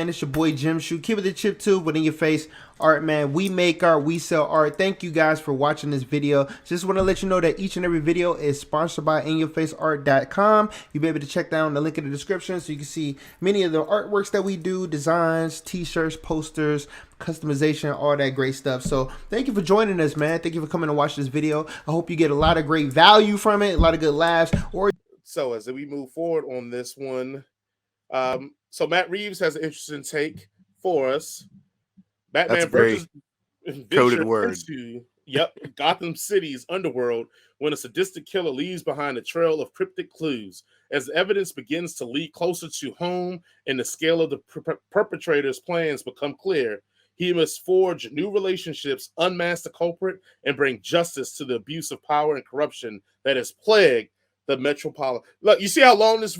man. It's your boy Jim Shoe. Keep it the chip tube, but in your face art, man. We make art, we sell art. Thank you guys for watching this video. Just want to let you know that each and every video is sponsored by inyourfaceart.com. You'll be able to check down the link in the description so you can see many of the artworks that we do, designs, t-shirts, posters, customization, all that great stuff. So thank you for joining us, man. Thank you for coming to watch this video. I hope you get a lot of great value from it, a lot of good laughs. So as we move forward on this one, so Matt Reeves has an interesting take for us. Batman versus coded word. Into, Gotham City's underworld when a sadistic killer leaves behind a trail of cryptic clues. As evidence begins to lead closer to home and the scale of the perpetrator's plans become clear, he must forge new relationships, unmask the culprit, and bring justice to the abuse of power and corruption that has plagued the metropolitan. Look, you see how long this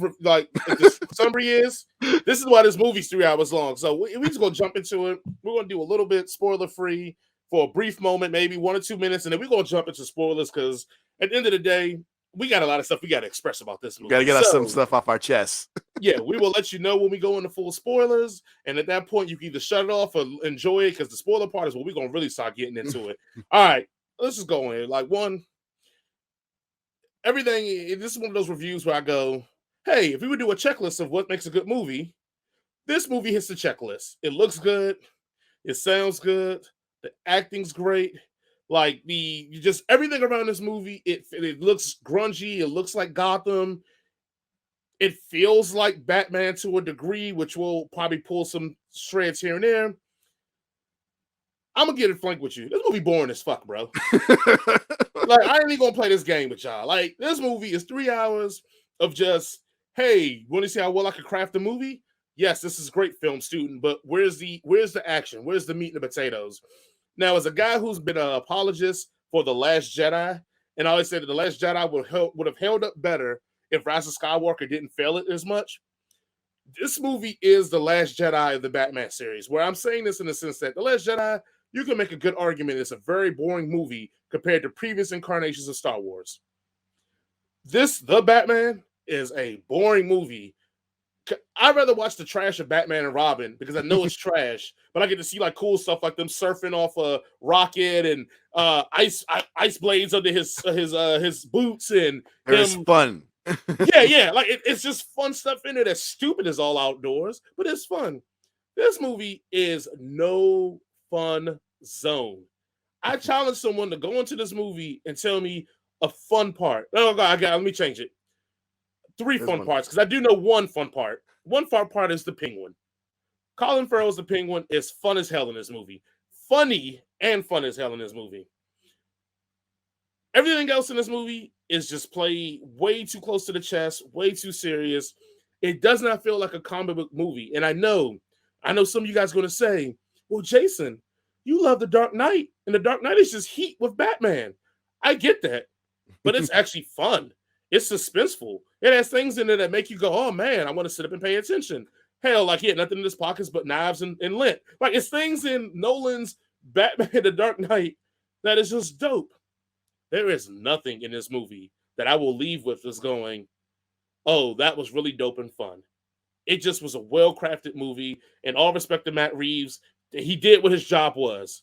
summary is? This is why this movie's 3 hours long. So we're just gonna jump into it. We're gonna do a little bit spoiler free for a brief moment, maybe 1 or 2 minutes, and then we're gonna jump into spoilers because at the end of the day, we got a lot of stuff we got to express about this movie. Got to get us some stuff off our chest. Yeah, we will let you know when we go into full spoilers, and at that point, you can either shut it off or enjoy it because the spoiler part is where we're gonna really start getting into it. All right, let's just go in. Like everything. This is one of those reviews where I go, hey, if we would do a checklist of what makes a good movie, this movie hits the checklist. It looks good. It sounds good. The acting's great. Like just everything around this movie, it looks grungy. It looks like Gotham. It feels like Batman to a degree, which will probably pull some shreds here and there. I'm gonna get it frank with you. This movie boring as fuck, bro. Like, I ain't even gonna play this game with y'all. Like, this movie is 3 hours of just, hey, want to see how well I can craft a movie? Yes, this is a great film student, but where's the action? Where's the meat and the potatoes? Now, as a guy who's been an apologist for The Last Jedi, and I always say that The Last Jedi would have held up better if Rise of Skywalker didn't fail it as much. This movie is The Last Jedi of the Batman series, where I'm saying this in the sense that The Last Jedi, you can make a good argument it's a very boring movie compared to previous incarnations of Star Wars. The Batman is a boring movie. I'd rather watch the trash of Batman and Robin because I know it's trash, but I get to see like cool stuff like them surfing off a rocket and ice blades under his boots and it's fun. yeah, like it's just fun stuff in it that's stupid as all outdoors, but it's fun. This movie is no fun zone. I challenge someone to go into this movie and tell me a fun part. Oh God, let me change it. 3 fun parts, because I do know one fun part. One fun part is the Penguin. Colin Farrell's the Penguin is fun as hell in this movie. Funny and fun as hell in this movie. Everything else in this movie is just played way too close to the chest, way too serious. It does not feel like a comic book movie. And I know some of you guys are going to say, well, Jason, you love The Dark Knight, and The Dark Knight is just heat with Batman. I get that, but it's actually fun. It's suspenseful. It has things in it that make you go, oh, man, I want to sit up and pay attention. Hell, like, he had nothing in his pockets but knives and lint. Like, it's things in Nolan's Batman The Dark Knight that is just dope. There is nothing in this movie that I will leave with is going, oh, that was really dope and fun. It just was a well-crafted movie. And all respect to Matt Reeves, he did what his job was.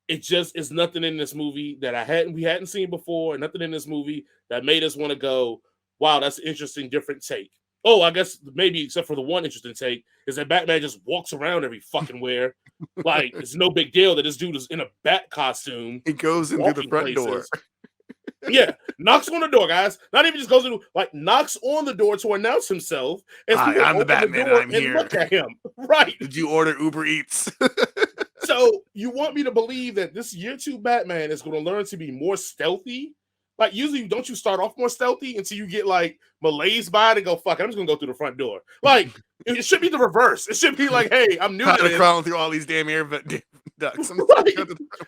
It just is nothing in this movie that we hadn't seen before, and nothing in this movie that made us want to go, wow, that's an interesting, different take. Oh, I guess maybe except for the one interesting take is that Batman just walks around every fucking where. Like, it's no big deal that this dude is in a bat costume. He goes into the front door. Yeah, knocks on the door, guys. Not even just goes into, like, knocks on the door to announce himself. Hi, I'm the Batman. I'm here. Look at him. Right. Did you order Uber Eats? So you want me to believe that this year 2 Batman is going to learn to be more stealthy? Like, usually, don't you start off more stealthy until you get, like, malaised by it and go, fuck it, I'm just going to go through the front door. Like, it should be the reverse. It should be like, hey, I'm new to this. Crawling through all these damn air ducts.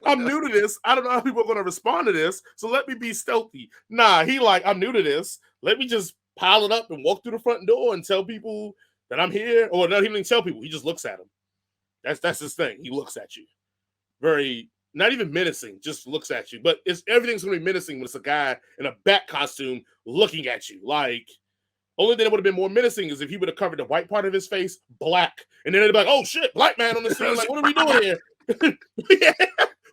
I'm new to this. I don't know how people are going to respond to this, so let me be stealthy. Nah, I'm new to this. Let me just pile it up and walk through the front door and tell people that I'm here. Or not even tell people. He just looks at them. That's his thing. He looks at you. Very, not even menacing, just looks at you. But everything's going to be menacing when it's a guy in a bat costume looking at you. Like, Only thing that would have been more menacing is if he would have covered the white part of his face black, and then they'd be like, "Oh shit, black man on the scene! Like, what are we doing here? Yeah.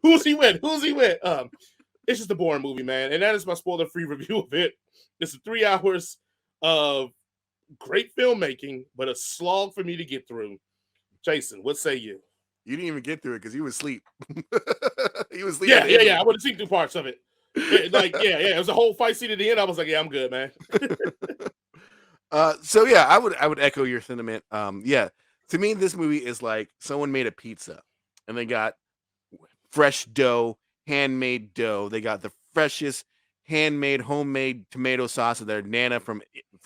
Who's he with? Who's he with?" It's just a boring movie, man, and that is my spoiler-free review of it. It's 3 hours of great filmmaking, but a slog for me to get through. Jason, what say you? You didn't even get through it because you was asleep. You was asleep. Yeah. I would have seen 2 parts of it. It was a whole fight scene at the end. I was like, yeah, I'm good, man. So yeah, I would echo your sentiment. Yeah, to me, this movie is like someone made a pizza, and they got fresh dough, handmade dough. They got the freshest handmade, homemade tomato sauce that their Nana from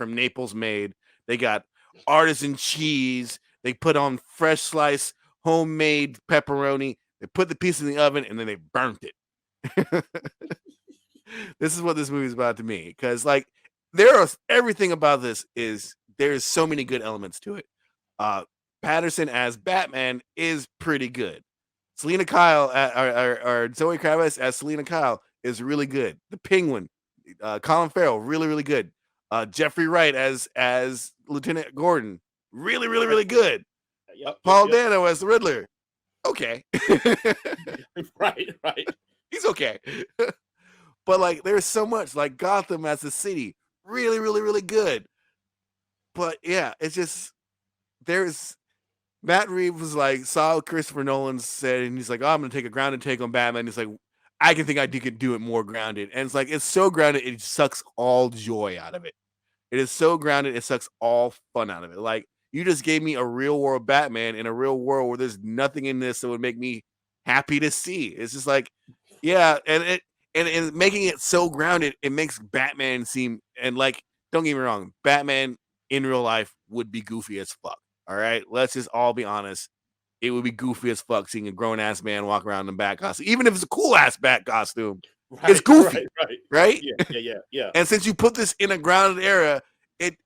Naples made. They got artisan cheese. They put on fresh sliced homemade pepperoni. They put the piece in the oven, and then they burnt it. This is what this movie is about to me, because like everything about this there's so many good elements to it. Patterson as Batman is pretty good. Selena Kyle or Zoe Kravitz as Selena Kyle is really good. The Penguin, Colin Farrell, really really good. Jeffrey Wright as Lieutenant Gordon, really really really good. Paul Dano as the Riddler, okay. right. He's okay. But like there's so much, like Gotham as a city, really really really good. But yeah, it's just Matt Reeves was like, saw Christopher Nolan said, and he's like, "Oh, I'm gonna take a grounded take on Batman." He's like, "I could do it more grounded," and it's like it's so grounded it sucks all joy out of it. It is so grounded it sucks all fun out of it. Like you just gave me a real world Batman in a real world where there's nothing in this that would make me happy to see. It's just like, yeah, and making it so grounded, it makes Batman seem, and like, don't get me wrong, Batman in real life would be goofy as fuck. All right, let's just all be honest. It would be goofy as fuck seeing a grown ass man walk around in a bat costume, even if it's a cool ass bat costume. Right, it's goofy, right? Yeah. And since you put this in a grounded era, it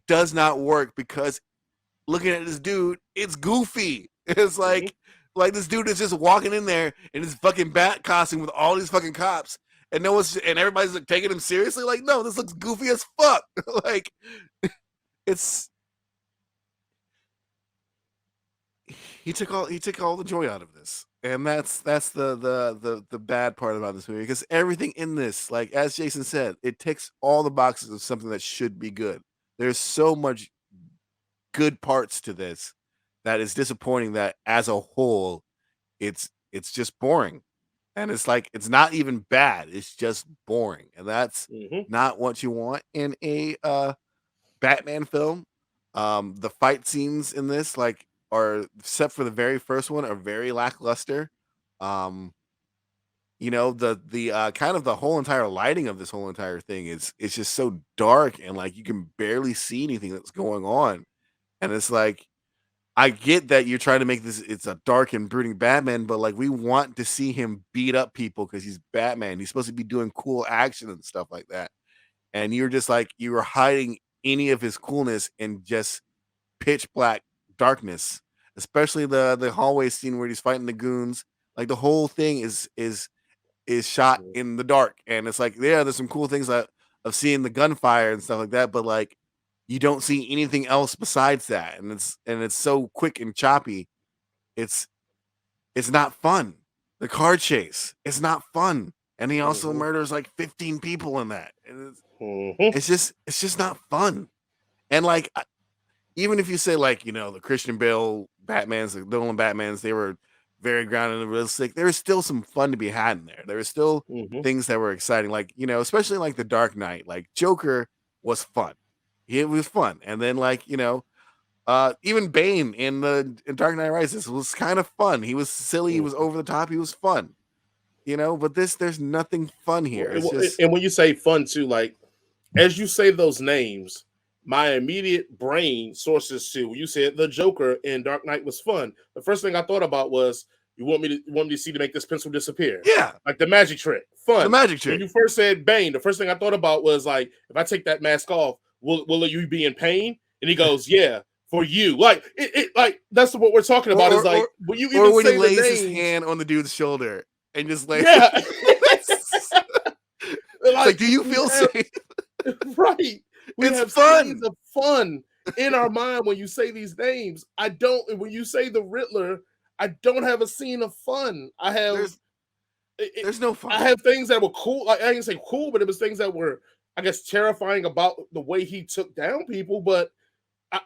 does not work, because looking at this dude, it's goofy. It's like this dude is just walking in there in his fucking bat costume with all these fucking cops, and everybody's like taking him seriously. Like, no, this looks goofy as fuck. Like, he took all the joy out of this, and that's the bad part about this movie, because everything in this, like as Jason said, it ticks all the boxes of something that should be good. There's so much good parts to this that is disappointing that as a whole it's just boring, and it's like it's not even bad, it's just boring, and that's not what you want in a Batman film. The fight scenes in this, like, are, except for the very first one, are very lackluster. You know, the kind of the whole entire lighting of this whole entire thing it's just so dark, and like you can barely see anything that's going on. And it's like, I get that you're trying to make this, it's a dark and brooding Batman, but like we want to see him beat up people because he's Batman. He's supposed to be doing cool action and stuff like that. And you're just like, you were hiding any of his coolness in just pitch black darkness, especially the hallway scene where he's fighting the goons. Like the whole thing is shot in the dark, and it's like, yeah, there's some cool things of seeing the gunfire and stuff like that, but like you don't see anything else besides that, and it's so quick and choppy. It's not fun. The car chase, it's not fun, and he also murders like 15 people in that. And it's just not fun. And like, even if you say, like, you know, the Christian Bale Batmans, the Nolan Batmans, they were very grounded and realistic, there was still some fun to be had in there. There were still things that were exciting, like, you know, especially like the Dark Knight. Like Joker was fun. It was fun. And then, like, you know, even Bane in Dark Knight Rises was kind of fun. He was silly, he was over the top, he was fun. You know, but there's nothing fun here. It's just... And when you say fun too, like, as you say those names, my immediate brain sources to, when you said the Joker in Dark Knight was fun, the first thing I thought about was, you want me to see to make this pencil disappear? Yeah, like the magic trick, fun. The magic trick. When you first said Bane, the first thing I thought about was, like, if I take that mask off, will you be in pain? And he goes, yeah, for you. Like it like that's what we're talking about. Is like, when you even when say he lays the his names, hand on the dude's shoulder and just like, yeah. like, do you feel safe? Right. We It's have fun. scenes of fun in our mind when you say these names. I don't. When you say the Riddler, I don't have a scene of fun. I have. There's no fun. I have things that were cool. Like, I didn't say cool, but it was things that were, I guess, terrifying about the way he took down people. But I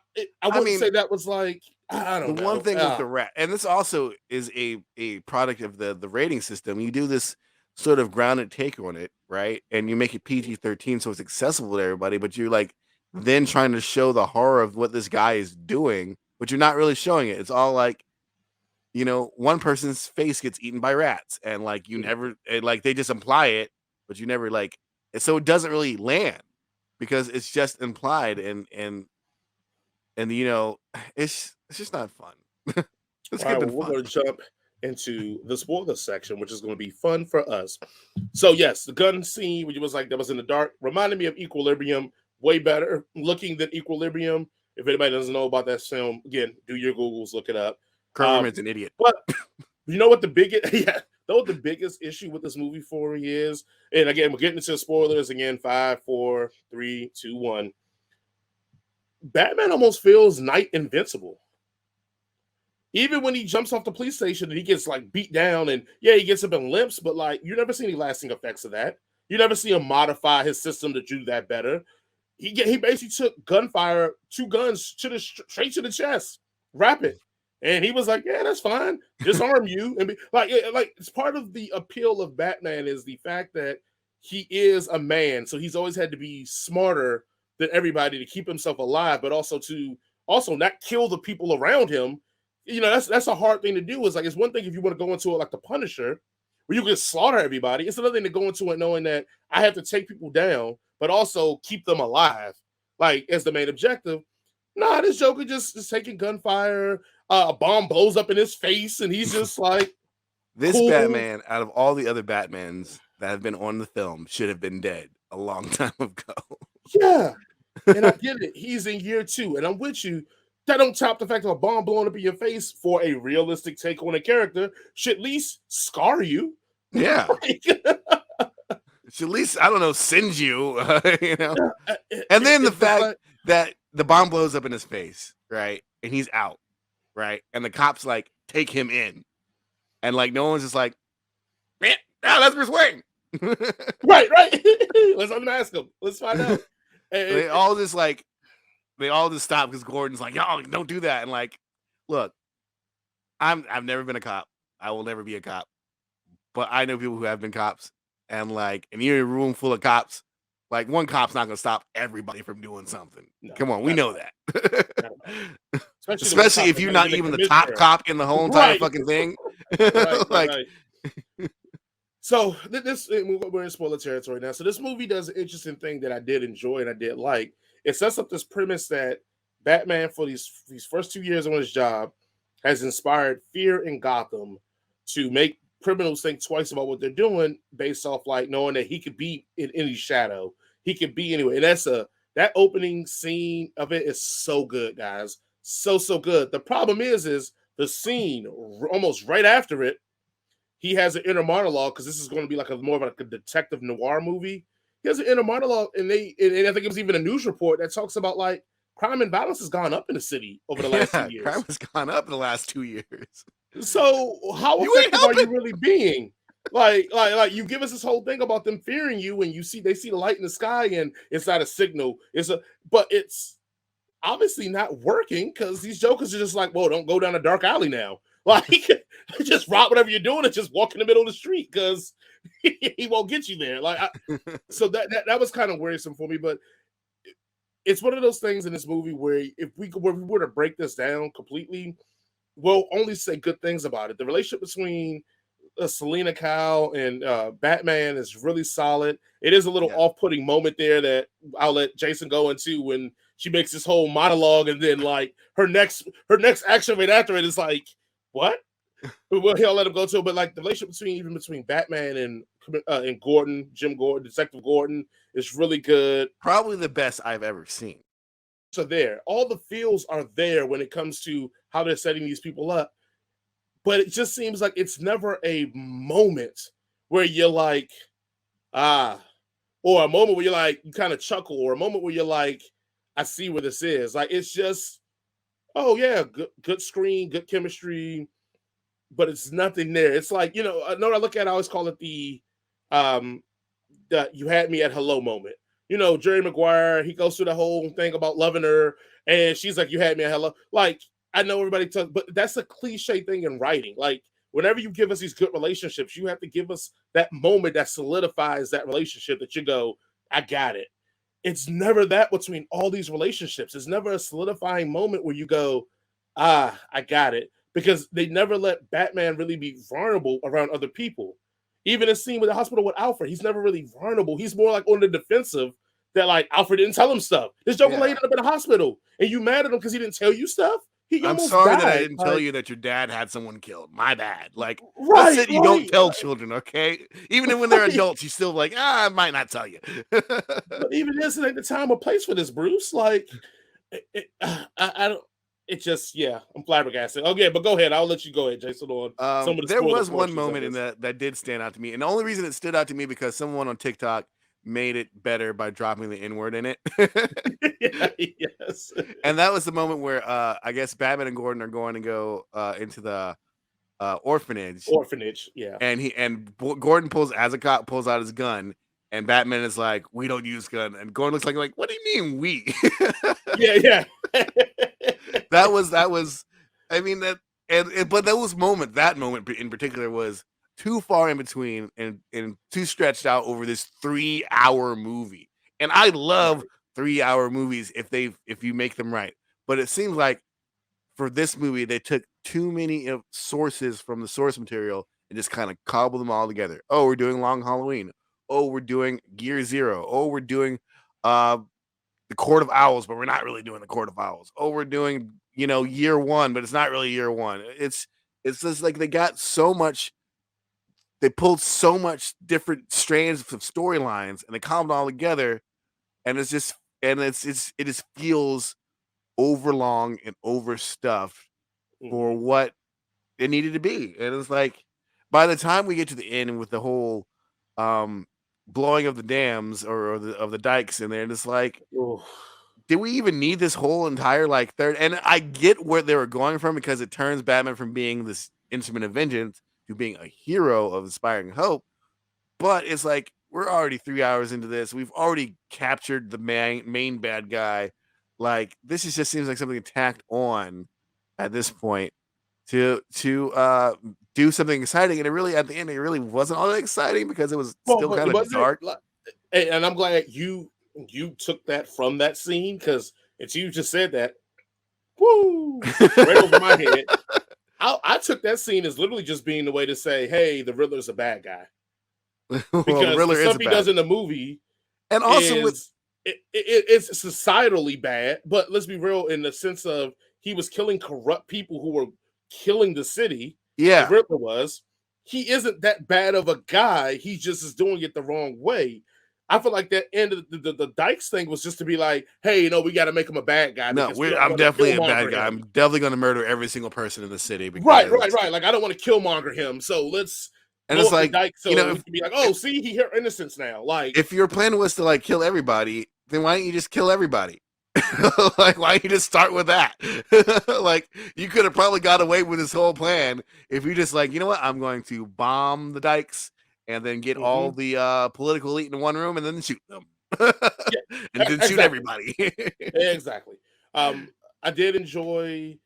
wouldn't say that was like, I don't know. The one thing with the rat, and this also is a product of the rating system. You do this sort of grounded take on it, right? And you make it PG-13 so it's accessible to everybody, but you're like then trying to show the horror of what this guy is doing, but you're not really showing it. It's all like, one person's face gets eaten by rats, and like you never like they just imply it, but you never like it, so it doesn't really land because it's just implied and it's just not fun. All right, well, we're going to jump into the spoiler section, which is going to be fun for us. So yes, the gun scene, which was like that was in the dark, reminded me of Equilibrium, way better looking than Equilibrium. If anybody doesn't know about that film, again, do your Googles, look it up. Kermit's an idiot. But you know what the biggest issue with this movie for me is, and again, we're getting into spoilers again. 5, 4, 3, 2, 1. Batman almost feels Night invincible. Even when he jumps off the police station and he gets like beat down, and he gets up and limps, but like you never see any lasting effects of that. You never see him modify his system to do that better. He basically took gunfire, 2 guns straight to the chest, rapid. And he was like, yeah, that's fine. Disarm you. And like it's part of the appeal of Batman is the fact that he is a man. So he's always had to be smarter than everybody to keep himself alive, but also to not kill the people around him. That's a hard thing to do. It's like, it's one thing if you want to go into it like the Punisher, where you can slaughter everybody. It's another thing to go into it knowing that I have to take people down, but also keep them alive, like as the main objective. Nah, this Joker just taking gunfire. A bomb blows up in his face, and he's just like, this cool. Batman, out of all the other Batmans that have been on the film, should have been dead a long time ago. Yeah, and I get it. He's in year 2, and I'm with you. That don't top the fact of a bomb blowing up in your face for a realistic take on a character should at least scar you. Yeah. Should at least, I don't know, send you, And then the fact that the bomb blows up in his face, right? And he's out, right? And the cops like take him in. And like no one's just like, man, that's Bruce Wayne. Right. Let's unmask him. Let's find out. They all just stop because Gordon's like, yo, don't do that. And like, look, I've never been a cop. I will never be a cop. But I know people who have been cops. And like, and you're in a room full of cops. Like, one cop's not gonna stop everybody from doing something. No, come on, we know that. Especially if you're not even the top cop in the whole entire fucking thing. Right. So we're in spoiler territory now. So this movie does an interesting thing that I did enjoy and I did like. It sets up this premise that Batman, for these first 2 years on his job, has inspired fear in Gotham to make criminals think twice about what they're doing based off like knowing that he could be in any shadow. He could be anywhere. And that opening scene of it is so good, guys. So good. The problem is the scene almost right after it, he has an inner monologue because this is going to be like more of like a detective noir movie. He has an inner monologue, and I think it was even a news report that talks about like crime and violence has gone up in the city over the last 2 years. Crime has gone up in the last 2 years. So how effective are you really being? Like you give us this whole thing about them fearing you, and they see the light in the sky, and it's not a signal. But it's obviously not working because these jokers are just like, well, don't go down a dark alley now. Like, just rob whatever you're doing and just walk in the middle of the street because he won't get you there. Like, so that was kind of worrisome for me. But it's one of those things in this movie where if we were to break this down completely, we'll only say good things about it. The relationship between Selena Kyle and Batman is really solid. It is a little off-putting moment there that I'll let Jason go into when she makes this whole monologue, and then like her next action right after it is like, what? Well, he'll let him go to it. But like the relationship between Batman and Gordon, Jim Gordon, Detective Gordon, is really good. Probably the best I've ever seen. So there, all the feels are there when it comes to how they're setting these people up. But it just seems like it's never a moment where you're like, or or a moment where you're like, you kind of chuckle, or a moment where you're like, I see where this is. Like, it's just, oh yeah, good screen, good chemistry, but it's nothing there. It's like, you know, I look at, I always call it um, the you had me at hello moment. You know, Jerry Maguire, he goes through the whole thing about loving her, and she's like, you had me at hello. Like, I know everybody talks, but that's a cliche thing in writing. Like, whenever you give us these good relationships, you have to give us that moment that solidifies that relationship that you go, I got it. It's never that between all these relationships. It's never a solidifying moment where you go, I got it. Because they never let Batman really be vulnerable around other people. Even a scene with the hospital with Alfred, he's never really vulnerable. He's more like on the defensive that like Alfred didn't tell him stuff. This Joker laid up in the hospital and you mad at him because he didn't tell you stuff? He I'm almost sorry died. that I didn't tell you that your dad had someone killed. My bad. Like, right, that's it. You don't tell children, okay? Even when they're adults, you still like, I might not tell you. But even this ain't the time or place for this, Bruce. Like, I don't. It just, yeah, I'm flabbergasted. Okay, but go ahead. I'll let you go ahead, Jason. On some of the there was one moment in that did stand out to me, and the only reason it stood out to me because someone on TikTok made it better by dropping the N-word in it. Yes. And that was the moment where I guess Batman and Gordon are going to go into the orphanage. Yeah. And Gordon pulls out his gun, and Batman is like, "We don't use gun." And Gordon looks like, "What do you mean we?" Yeah. that was. I mean that, but that moment in particular was too far in between and too stretched out over this 3-hour movie. And I love 3-hour movies if you make them right. But it seems like for this movie, they took too many sources from the source material and just kind of cobbled them all together. Oh, we're doing Long Halloween. Oh, we're doing Gear Zero. Oh, we're doing the Court of Owls, but we're not really doing the Court of Owls. Oh, we're doing, Year One, but it's not really Year One. It's just like they got so much. They pulled so much different strands of storylines and they cobbled all together, and it just feels overlong and overstuffed for what it needed to be. And it's like by the time we get to the end with the whole blowing of the dams or of the dikes in there, and it's like, did we even need this whole entire like third? And I get where they were going from, because it turns Batman from being this instrument of vengeance to being a hero of inspiring hope. But it's like, we're already 3 hours into this. We've already captured the main bad guy. Like, this just seems like something tacked on at this point to do something exciting. And it really, at the end, it really wasn't all that exciting because it was still kind of dark. And I'm glad you took that from that scene, because until you just said that, woo, right over my head. I took that scene as literally just being the way to say, hey, the Riddler's a bad guy. Because the stuff he does in the movie, and also it's societally bad, but let's be real, in the sense of he was killing corrupt people who were killing the city. Yeah, the Riddler was. He isn't that bad of a guy. He just is doing it the wrong way. I feel like that end of the Dykes thing was just to be like, hey, we got to make him a bad guy. No, I'm definitely a bad guy. I'm definitely going to murder every single person in the city. Right. Like, I don't want to killmonger him, so let's. And it's like, Dyke, so we can be like, oh, see, he hear innocence now. Like, if your plan was to like kill everybody, then why don't you just kill everybody? Like, why don't you just start with that? Like, you could have probably got away with this whole plan if you just like, you know what, I'm going to bomb the Dykes and then get all the political elite in one room and then shoot them. And then shoot everybody. Exactly. I did enjoy.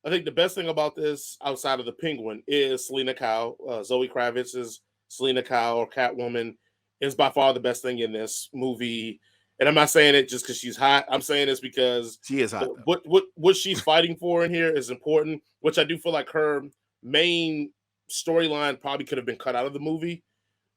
I think the best thing about this, outside of the Penguin, is Selena Kyle. Zoe Kravitz's Selena Kyle, or Catwoman, is by far the best thing in this movie. And I'm not saying it just because she's hot. I'm saying this because she is hot. What she's fighting for in here is important, which I do feel like her main storyline probably could have been cut out of the movie.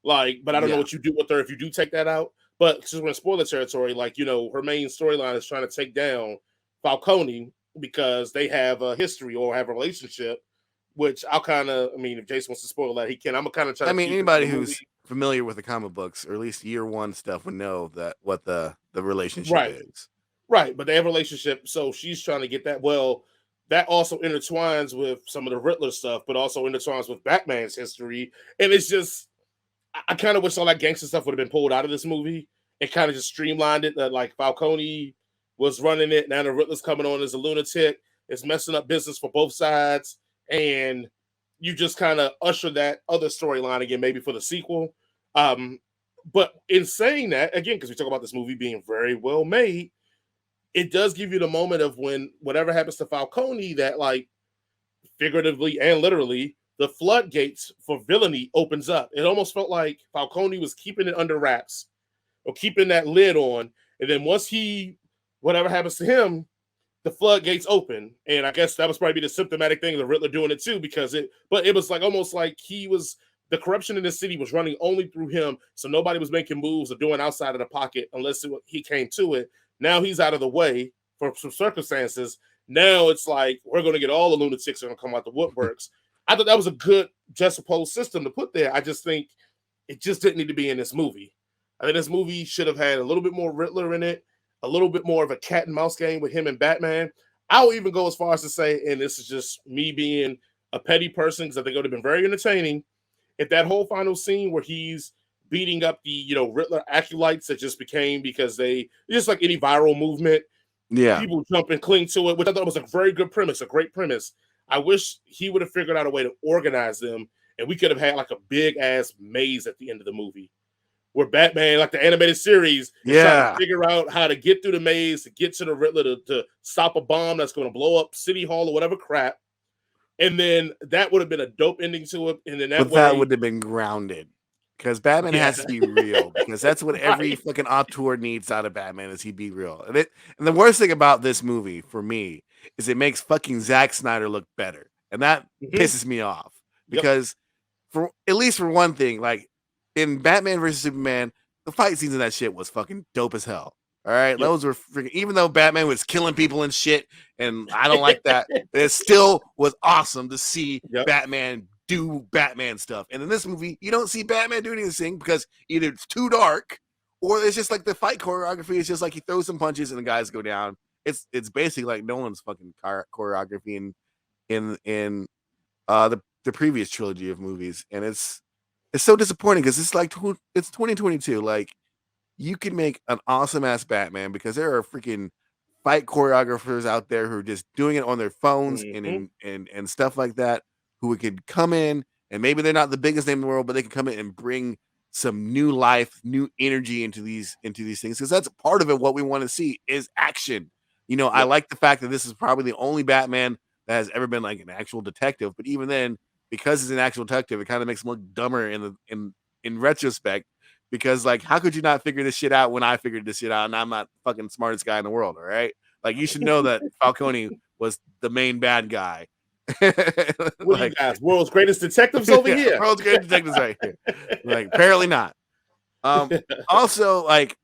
Like, but I don't know what you do with her if you do take that out. But since we're in spoiler territory, like, her main storyline is trying to take down Falcone, because they have a history or have a relationship, which I'll kind of, if Jason wants to spoil that, he can. I'm kind of trying to anybody who's familiar with the comic books, or at least year one stuff, would know that what the relationship is. Right, but they have a relationship, so she's trying to get that. Well, that also intertwines with some of the Riddler stuff, but also intertwines with Batman's history. And it's just, I kind of wish all that gangster stuff would have been pulled out of this movie. it kind of just streamlined it. That like Falcone was running it, now the Riddler's coming on as a lunatic. It's messing up business for both sides, and you just kind of usher that other storyline again, maybe for the sequel. But in saying that, again, because we talk about this movie being very well made, it does give you the moment of when whatever happens to Falcone, that like figuratively and literally, the floodgates for villainy opens up. It almost felt like Falcone was keeping it under wraps or keeping that lid on. And then once whatever happens to him, the floodgates open. And I guess that was probably the symptomatic thing of the Riddler doing it too, because it was like almost like the corruption in the city was running only through him. So nobody was making moves or doing outside of the pocket unless he came to it. Now he's out of the way for some circumstances. Now it's like, we're going to get all the lunatics that are going to come out the woodworks. I thought that was a good juxtaposed system to put there. I just think it just didn't need to be in this movie. I think this movie should have had a little bit more Riddler in it, a little bit more of a cat and mouse game with him and Batman. I'll even go as far as to say, and this is just me being a petty person, because I think it would have been very entertaining, if that whole final scene where he's beating up the Riddler acolytes that just became, because they just like any viral movement, people jump and cling to it, which I thought was a very good premise, a great premise. I wish he would have figured out a way to organize them, and we could have had like a big ass maze at the end of the movie, where Batman, like the animated series, is trying to figure out how to get through the maze to get to the Riddler to stop a bomb that's going to blow up City Hall or whatever crap. And then that would have been a dope ending to it. And then that would have been grounded, because Batman has to be real, because that's what every fucking auteur needs out of Batman, is he be real. And the worst thing about this movie for me is it makes fucking Zack Snyder look better, and that pisses me off, because for at least for one thing, like in Batman versus Superman, the fight scenes in that shit was fucking dope as hell. All right, those were freaking, even though Batman was killing people and shit, and I don't like that, it still was awesome to see Batman do Batman stuff. And in this movie, you don't see Batman doing anything, because either it's too dark, or it's just like the fight choreography is just like he throws some punches and the guys go down. It's basically like Nolan's fucking choreography in the previous trilogy of movies, and it's so disappointing, because it's like it's 2022. Like, you can make an awesome ass Batman, because there are freaking fight choreographers out there who are just doing it on their phones and stuff like that, who could come in, and maybe they're not the biggest name in the world, but they can come in and bring some new life, new energy into these things, because that's part of it. What we want to see is action. I like the fact that this is probably the only Batman that has ever been like an actual detective, but even then, because he's an actual detective, it kind of makes him look dumber in retrospect, because like, how could you not figure this shit out when I figured this shit out, and I'm not fucking smartest guy in the world? All right, like, you should know that Falcone was the main bad guy. What are you guys, world's greatest detectives over here? World's greatest detectives right here. Like, apparently not. Also, like,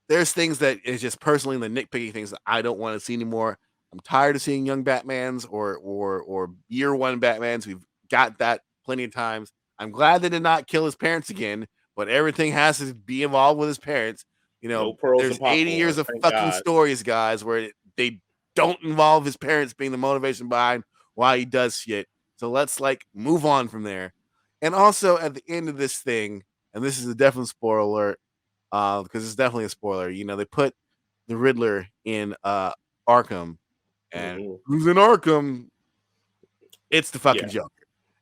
there's things that is just personally the nitpicky things that I don't want to see anymore. I'm tired of seeing young Batmans or year one Batmans. We've got that plenty of times. I'm glad they did not kill his parents again, but everything has to be involved with his parents. There's 80 years of fucking stories, guys, where they don't involve his parents being the motivation behind why he does shit. So let's like move on from there. And also at the end of this thing, and this is a definite spoiler alert, because it's definitely a spoiler. They put the Riddler in Arkham, and who's in Arkham? It's the fucking Joker.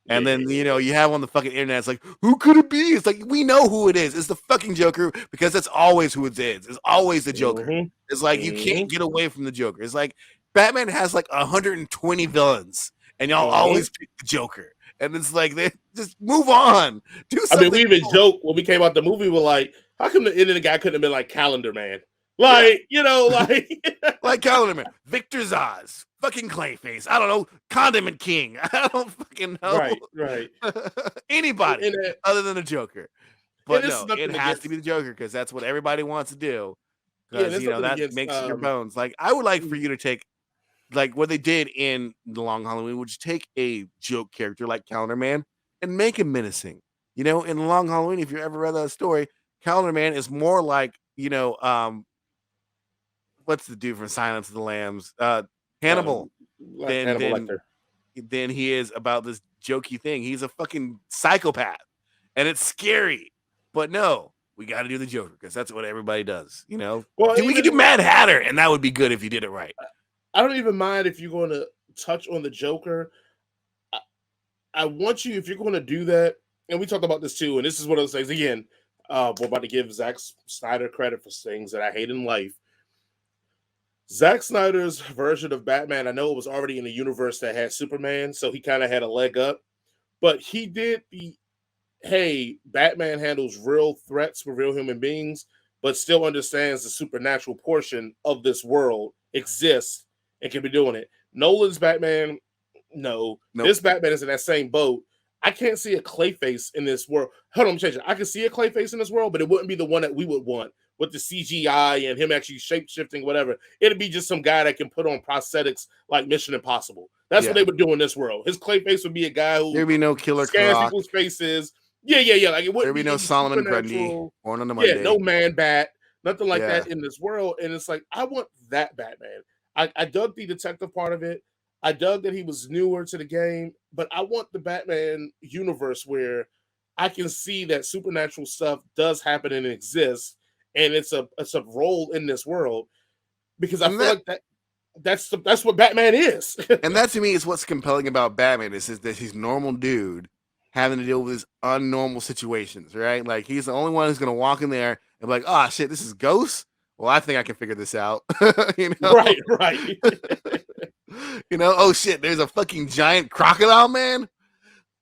And then, you have on the fucking internet, it's like, who could it be? It's like, we know who it is. It's the fucking Joker, because that's always who it is. It's always the Joker. It's like, you can't get away from the Joker. It's like, Batman has like 120 villains, and y'all always pick the Joker. And it's like, they just move on. Do something. We even joked when we came out the movie, we're like, how come the end of the guy couldn't have been like Calendar Man? Like, like Calendar Man, Victor Zaz, fucking Clayface, I don't know, Condiment King, I don't fucking know. Right. Anybody other than the Joker. But no, it has to be the Joker, because that's what everybody wants to do. Because, that makes your bones. Like, I would like for you to take, like, what they did in The Long Halloween, which take a joke character like Calendar Man and make him menacing. In The Long Halloween, if you ever read that story, Calendar Man is more like, what's the dude from Silence of the Lambs? Hannibal. Then he is about this jokey thing. He's a fucking psychopath, and it's scary. But no, we got to do the Joker because that's what everybody does. You know, Well, we could do Mad Hatter, and that would be good if you did it right. I don't even mind if you're going to touch on the Joker. I want you, if you're going to do that, and we talked about this too, and this is one of those things, again, we're about to give Zack Snyder credit for things that I hate in life. Zack Snyder's version of Batman, I know it was already in the universe that had Superman, so he kind of had a leg up, but he did hey, Batman handles real threats for real human beings, but still understands the supernatural portion of this world exists and can be doing it. Nolan's Batman, no. Nope. This Batman is in that same boat. I can't see a Clayface in this world. Hold on, I'm changing. I can see a Clayface in this world, but it wouldn't be the one that we would want with the CGI and him actually shape-shifting, whatever. It'd be just some guy that can put on prosthetics like Mission Impossible. That's what they would do in this world. His Clayface would be a guy who there'd be no Killer scans Croc. people's faces. Yeah. Like it wouldn't There'd be no Solomon Grundy. Born on the Monday. No Man Bat. Nothing like that in this world. And it's like, I want that Batman. I dug the detective part of it. I dug that he was newer to the game, but I want the Batman universe where I can see that supernatural stuff does happen and exists, and it's a role in this world, because I feel like that's what Batman is. And that to me is what's compelling about Batman is that he's a normal dude having to deal with his unnormal situations, right? Like he's the only one who's gonna walk in there and be like, "Oh shit, this is Ghost. Well, I think I can figure this out." You know? Right. You know, oh shit, there's a fucking giant crocodile man.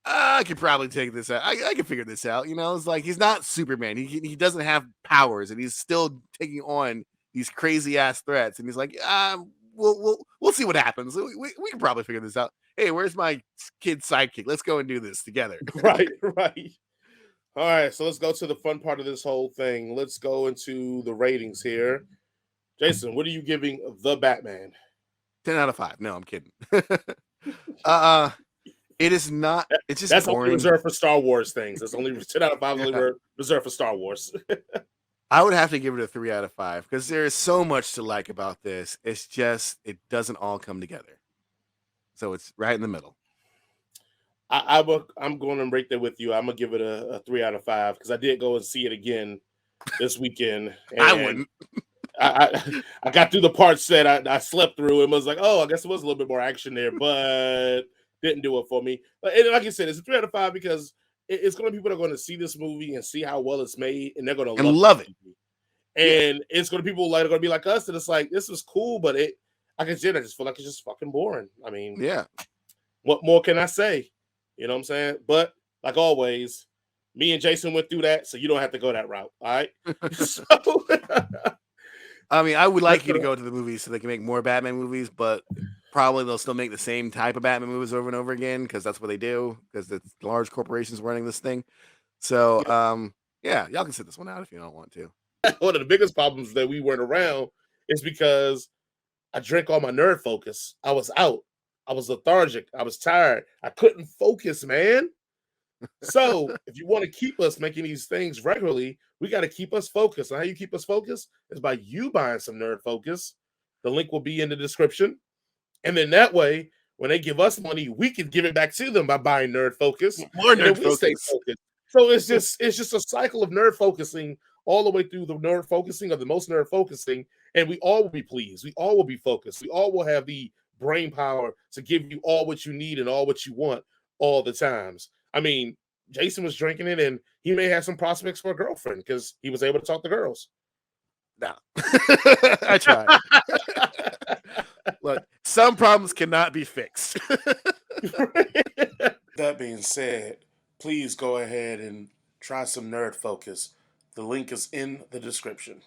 I could probably take this out. I can figure this out. You know, it's like he's not Superman. He doesn't have powers, and he's still taking on these crazy ass threats. And he's like, we'll see what happens. We can probably figure this out. Hey, where's my kid sidekick? Let's go and do this together. Right. All right, so let's go to the fun part of this whole thing. Let's go into the ratings here. Jason, what are you giving the Batman? 10 out of 5. No, I'm kidding. It is not. It's just that's boring. Only reserved for Star Wars things. That's only 10 out of 5. Only reserved for Star Wars. I would have to give it a 3 out of 5 because there is so much to like about this. It's just it doesn't all come together. So it's right in the middle. I'm going to rate that with you. I'm gonna give it a 3 out of 5 because I did go and see it again this weekend. And I wouldn't. I got through the parts that I slept through and was like, oh, I guess it was a little bit more action there, but didn't do it for me. And like you said, it's a 3 out of 5 because it's going to be people that are going to see this movie and see how well it's made, and they're going to love it. And it's going to be people like are going to be like us, and it's like this is cool, but I just feel like it's just fucking boring. I mean, what more can I say? You know what I'm saying? But like always, me and Jason went through that, so you don't have to go that route. All right. So, I mean, I would like you to go to the movies so they can make more Batman movies, but probably they'll still make the same type of Batman movies over and over again because that's what they do because it's large corporations running this thing. So, y'all can sit this one out if you don't want to. One of the biggest problems that we weren't around is because I drank all my nerd focus. I was out. I was lethargic. I was tired. I couldn't focus, man. So if you want to keep us making these things regularly, we got to keep us focused. And how you keep us focused is by you buying some nerd focus. The link will be in the description. And then that way, when they give us money, we can give it back to them by buying nerd focus. More nerd focus. Stay focused. So it's just a cycle of nerd focusing all the way through the nerd focusing of the most nerd focusing. And we all will be pleased. We all will be focused. We all will have the brain power to give you all what you need and all what you want all the times. I mean, Jason was drinking it, and he may have some prospects for a girlfriend because he was able to talk to girls. No, I tried. Look, some problems cannot be fixed. That being said, please go ahead and try some nerd focus. The link is in the description.